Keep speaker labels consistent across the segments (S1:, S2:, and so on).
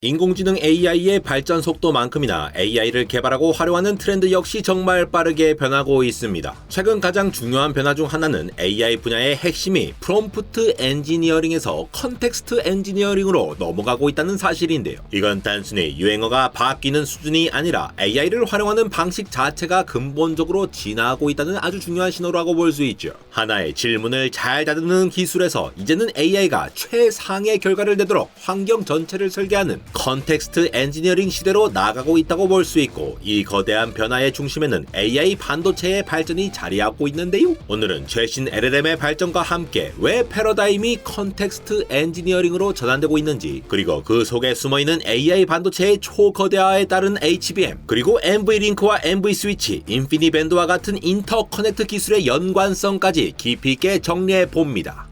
S1: 인공지능 AI의 발전 속도만큼이나 AI를 개발하고 활용하는 트렌드 역시 정말 빠르게 변하고 있습니다. 최근 가장 중요한 변화 중 하나는 AI 분야의 핵심이 프롬프트 엔지니어링에서 컨텍스트 엔지니어링으로 넘어가고 있다는 사실인데요. 이건 단순히 유행어가 바뀌는 수준이 아니라 AI를 활용하는 방식 자체가 근본적으로 진화하고 있다는 아주 중요한 신호라고 볼 수 있죠. 하나의 질문을 잘 다루는 기술에서 이제는 AI가 최상의 결과를 내도록 환경 전체를 설계하는 컨텍스트 엔지니어링 시대로 나아가고 있다고 볼 수 있고, 이 거대한 변화의 중심에는 AI 반도체의 발전이 자리하고 있는데요. 오늘은 최신 LLM의 발전과 함께 왜 패러다임이 컨텍스트 엔지니어링으로 전환되고 있는지, 그리고 그 속에 숨어있는 AI 반도체의 초거대화에 따른 HBM, 그리고 NV링크와 NV스위치, 인피니밴드와 같은 인터커넥트 기술의 연관성까지 깊이 있게 정리해봅니다.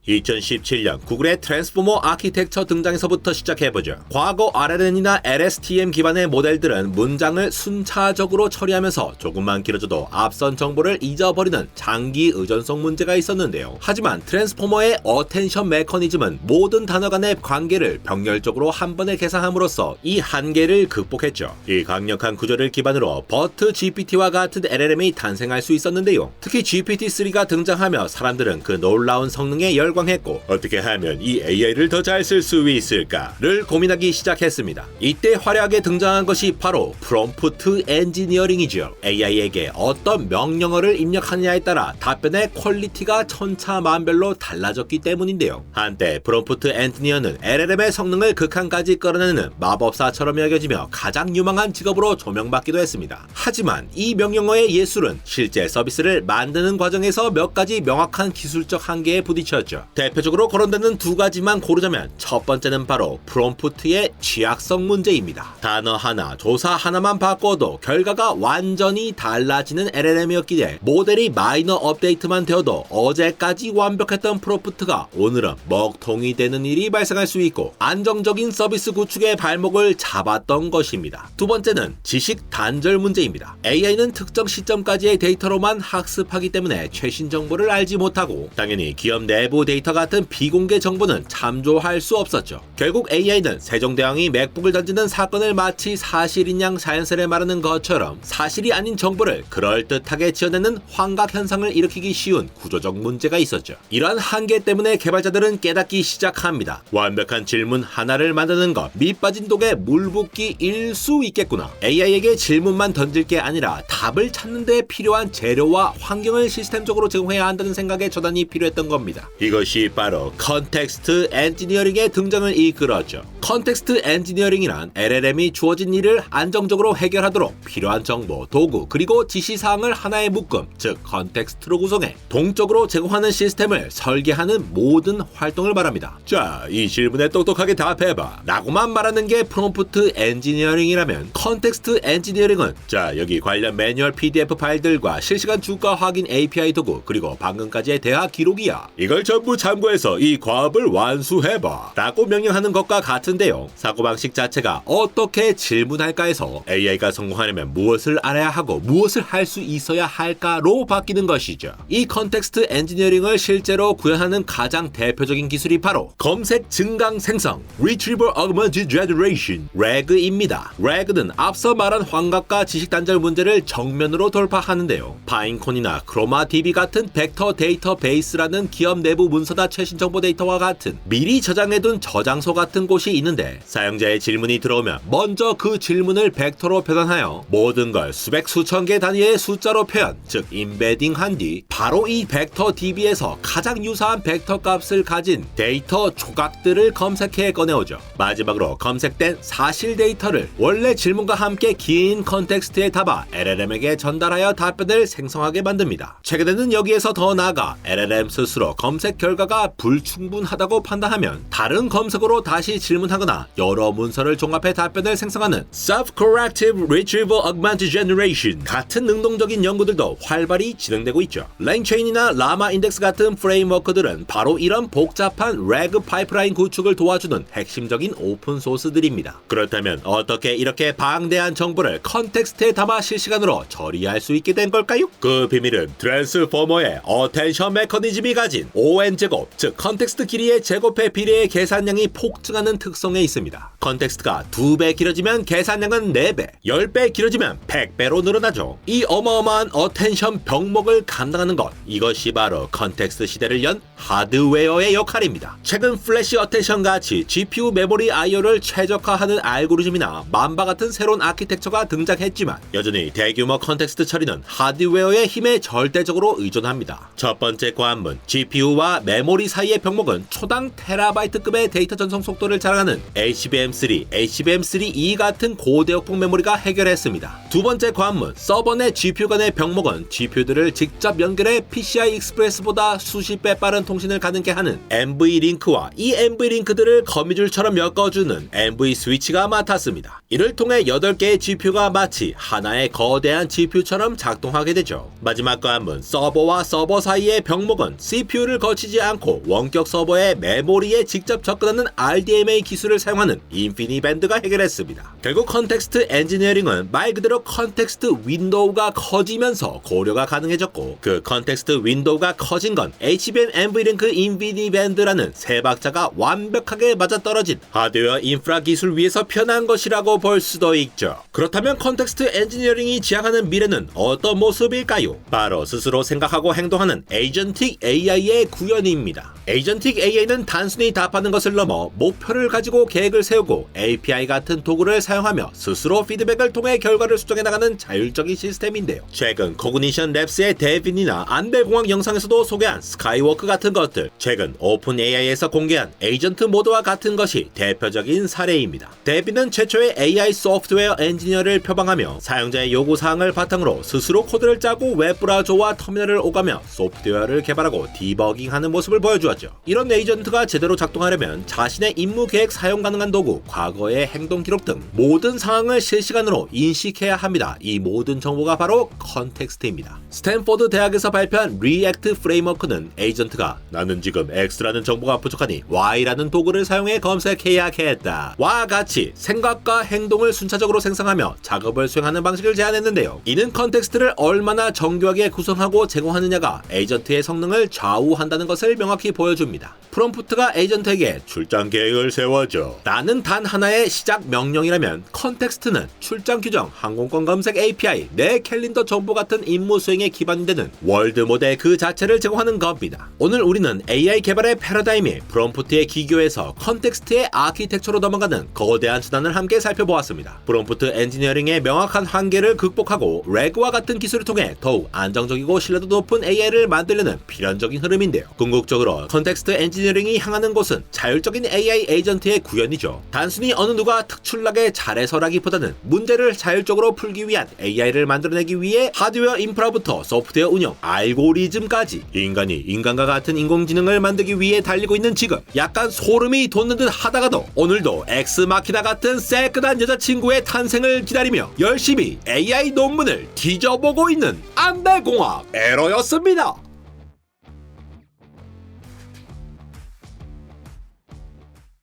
S1: 2017년 구글의 트랜스포머 아키텍처 등장에서부터 시작해보죠. 과거 RNN이나 LSTM 기반의 모델들은 문장을 순차적으로 처리하면서 조금만 길어져도 앞선 정보를 잊어버리는 장기 의존성 문제가 있었는데요. 하지만 트랜스포머의 어텐션 메커니즘은 모든 단어 간의 관계를 병렬적으로 한 번에 계산함으로써 이 한계를 극복했죠. 이 강력한 구조를 기반으로 버트 GPT와 같은 LLM이 탄생할 수 있었는데요. 특히 GPT-3가 등장하며 사람들은 그 놀라운 성능에 열광했고, 어떻게 하면 이 AI를 더 잘 쓸 수 있을까를 고민하기 시작했습니다. 이때 화려하게 등장한 것이 바로 프롬프트 엔지니어링이죠. AI에게 어떤 명령어를 입력하느냐에 따라 답변의 퀄리티가 천차만별로 달라졌기 때문인데요. 한때 프롬프트 엔지니어는 LLM의 성능을 극한까지 끌어내는 마법사처럼 여겨지며 가장 유망한 직업으로 조명받기도 했습니다. 하지만 이 명령어의 예술은 실제 서비스를 만드는 과정에서 몇 가지 명확한 기술적 한계에 부딪혔죠. 대표적으로 거론되는 두 가지만 고르자면, 첫 번째는 바로 프롬프트의 취약성 문제입니다. 단어 하나, 조사 하나만 바꿔도 결과가 완전히 달라지는 LLM이었기에 모델이 마이너 업데이트만 되어도 어제까지 완벽했던 프롬프트가 오늘은 먹통이 되는 일이 발생할 수 있고, 안정적인 서비스 구축의 발목을 잡았던 것입니다. 두 번째는 지식 단절 문제입니다. AI는 특정 시점까지의 데이터로만 학습하기 때문에 최신 정보를 알지 못하고, 당연히 기업 내부 데이터 같은 비공개 정보는 참조할 수 없었죠. 결국 AI는 세종대왕이 맥북을 던지는 사건을 마치 사실인 양 자연스레 말하는 것처럼 사실이 아닌 정보를 그럴듯하게 지어내는 환각 현상을 일으키기 쉬운 구조적 문제가 있었죠. 이러한 한계 때문에 개발자들은 깨닫기 시작합니다. 완벽한 질문 하나를 만드는 것, 밑빠진 독에 물 붓기일 수 있겠구나. AI에게 질문만 던질 게 아니라 답을 찾는 데 필요한 재료와 환경을 시스템적으로 제공해야 한다는 생각에 전환이 필요했던 겁니다. 이것이 바로 컨텍스트 엔지니어링의 등장을 이끌었죠. 컨텍스트 엔지니어링이란 LLM이 주어진 일을 안정적으로 해결하도록 필요한 정보, 도구, 그리고 지시사항을 하나의 묶음, 즉 컨텍스트로 구성해 동적으로 제공하는 시스템을 설계하는 모든 활동을 말합니다. 자, 이 질문에 똑똑하게 답해봐 라고만 말하는 게 프롬프트 엔지니어링이라면, 컨텍스트 엔지니어링은 자, 여기 관련 매뉴얼 PDF 파일들과 실시간 주가 확인 API 도구, 그리고 방금까지의 대화 기록이야. 이걸 전부 참고해서 이 과업을 완수해봐 라고 명령하는 것과 같은데요. 사고방식 자체가 어떻게 질문할까에서 AI가 성공하려면 무엇을 알아야 하고 무엇을 할 수 있어야 할까로 바뀌는 것이죠. 이 컨텍스트 엔지니어링을 실제로 구현하는 가장 대표적인 기술이 바로 검색 증강 생성 Retrieval Augmented Generation RAG입니다. RAG는 앞서 말한 환각과 지식 단절 문제를 정면으로 돌파하는데요. 파인콘이나 크로마DB 같은 벡터 데이터베이스라는 기업 내부 문서나 최신 정보 데이터와 같은 미리 저장해둔 저장소 같은 곳이 있는데, 사용자의 질문이 들어오면 먼저 그 질문을 벡터로 표현하여 모든 걸 수백 수천 개 단위의 숫자로 표현, 즉 임베딩한 뒤 바로 이 벡터 DB에서 가장 유사한 벡터 값을 가진 데이터 조각들을 검색해 꺼내오죠. 마지막으로 검색된 사실 데이터를 원래 질문과 함께 긴 컨텍스트에 담아 LLM에게 전달하여 답변을 생성하게 만듭니다. 최근에는 여기에서 더 나아가 LLM 스스로 검색 결과가 불충분하다고 판단하면 다른 검색어로 다시 질문하거나 여러 문서를 종합해 답변을 생성하는 Self-Corrective Retrieval Augmented Generation 같은 능동적인 연구들도 활발히 진행되고 있죠. 랭체인이나 라마 인덱스 같은 프레임워크들은 바로 이런 복잡한 RAG 파이프라인 구축을 도와주는 핵심적인 오픈소스들입니다. 그렇다면 어떻게 이렇게 방대한 정보를 컨텍스트에 담아 실시간으로 처리할 수 있게 된 걸까요? 그 비밀은 트랜스포머의 어텐션 메커니즘이 가진 ONG 제곱, 즉 컨텍스트 길이의 제곱에 비례해 계산량이 폭증하는 특성에 있습니다. 컨텍스트가 2배 길어지면 계산량은 4배, 10배 길어지면 100배로 늘어나죠. 이 어마어마한 어텐션 병목을 감당하는 것, 이것이 바로 컨텍스트 시대를 연 하드웨어의 역할입니다. 최근 플래시 어텐션 같이 GPU 메모리 IO를 최적화하는 알고리즘이나 만바 같은 새로운 아키텍처가 등장했지만 여전히 대규모 컨텍스트 처리는 하드웨어의 힘에 절대적으로 의존합니다. 첫 번째 관문, GPU와 메모리 사이의 병목은 초당 테라바이트급의 데이터 전송 속도를 자랑하는 HBM3, HBM3E 같은 고대역폭 메모리가 해결했습니다. 두 번째 관문, 서버 내 GPU 간의 병목은 GPU들을 직접 연결해 PCI 익스프레스보다 수십 배 빠른 통신을 가능케 하는 NV링크와 이 NV링크들을 거미줄처럼 엮어주는 NV스위치가 맡았습니다. 이를 통해 8개의 GPU가 마치 하나의 거대한 GPU처럼 작동하게 되죠. 마지막 관문, 서버와 서버 사이의 병목은 CPU를 거치지 않고 원격 서버의 메모리에 직접 접근하는 RDMA 기술을 사용하는 인피니밴드가 해결했습니다. 결국 컨텍스트 엔지니어링은 말 그대로 컨텍스트 윈도우가 커지면서 고려가 가능해졌고, 그 컨텍스트 윈도우가 커진 건 HBM NV링크 인피니밴드라는 세 박자가 완벽하게 맞아떨어진 하드웨어 인프라 기술 위에서 편한 것이라고 볼 수도 있죠. 그렇다면 컨텍스트 엔지니어링이 지향하는 미래는 어떤 모습일까요? 바로 스스로 생각하고 행동하는 에이전틱 AI의 구현입니다. 에이전틱 AI는 단순히 답하는 것을 넘어 목표를 가지고 계획을 세우고 API 같은 도구를 사용하며 스스로 피드백을 통해 결과를 수정해 나가는 자율적인 시스템인데요. 최근 코그니션 랩스의 데빈이나 안배공학 영상에서도 소개한 스카이워크 같은 것들, 최근 오픈 AI에서 공개한 에이전트 모드와 같은 것이 대표적인 사례입니다. 데빈은 최초의 AI 소프트웨어 엔지니어를 표방하며 사용자의 요구사항을 바탕으로 스스로 코드를 짜고 웹브라우저와 터미널을 오가며 소프트웨어를 개발하고 디버깅하는 모습을 보여주었죠. 이런 에이전트가 제대로 작동하려면 자신의 임무 계획 사용 가능한 도구, 과거의 행동 기록 등 모든 상황을 실시간으로 인식해야 합니다. 이 모든 정보가 바로 컨텍스트입니다. 스탠포드 대학에서 발표한 리액트 프레임워크는 에이전트가 나는 지금 X라는 정보가 부족하니 Y라는 도구를 사용해 검색해야겠다 와 같이 생각과 행동을 순차적으로 생성하며 작업을 수행하는 방식을 제안했는데요. 이는 컨텍스트를 얼마나 정교하게 구성하고 제공하느냐가 에이전트의 성능을 좌우한다는 것을 명확히 보여줍니다. 프롬프트가 에이전트에게 출장 계획을 세워줘. 나는 단 하나의 시작 명령이라면 컨텍스트는 출장 규정, 항공권 검색 API, 내 캘린더 정보 같은 임무 수행에 기반이 되는 월드 모델 그 자체를 제공하는 겁니다. 오늘 우리는 AI 개발의 패러다임이 프롬프트의 기교에서 컨텍스트의 아키텍처로 넘어가는 거대한 수단을 함께 살펴보았습니다. 프롬프트 엔지니어링의 명확한 한계를 극복하고 레그와 같은 기술을 통해 더욱 안정적이고 신뢰도 높은 AI를 만들려는 필연적인 흐름인데요. 궁극적으로 컨텍스트 엔지니어링이 향하는 곳은 자율적인 AI 에이전트의 구현이죠. 단순히 어느 누가 특출나게 잘해서라기보다는 문제를 자율적으로 풀기 위한 AI를 만들어내기 위해 하드웨어 인프라부터 소프트웨어 운영, 알고리즘까지 인간이 인간과 같은 인공지능을 만들기 위해 달리고 있는 지금, 약간 소름이 돋는 듯 하다가도 오늘도 엑스마키나 같은 새끈한 여자친구의 탄생을 기다리며 열심히 AI 논문을 뒤져보고 있는 안배공학 에러였습니다.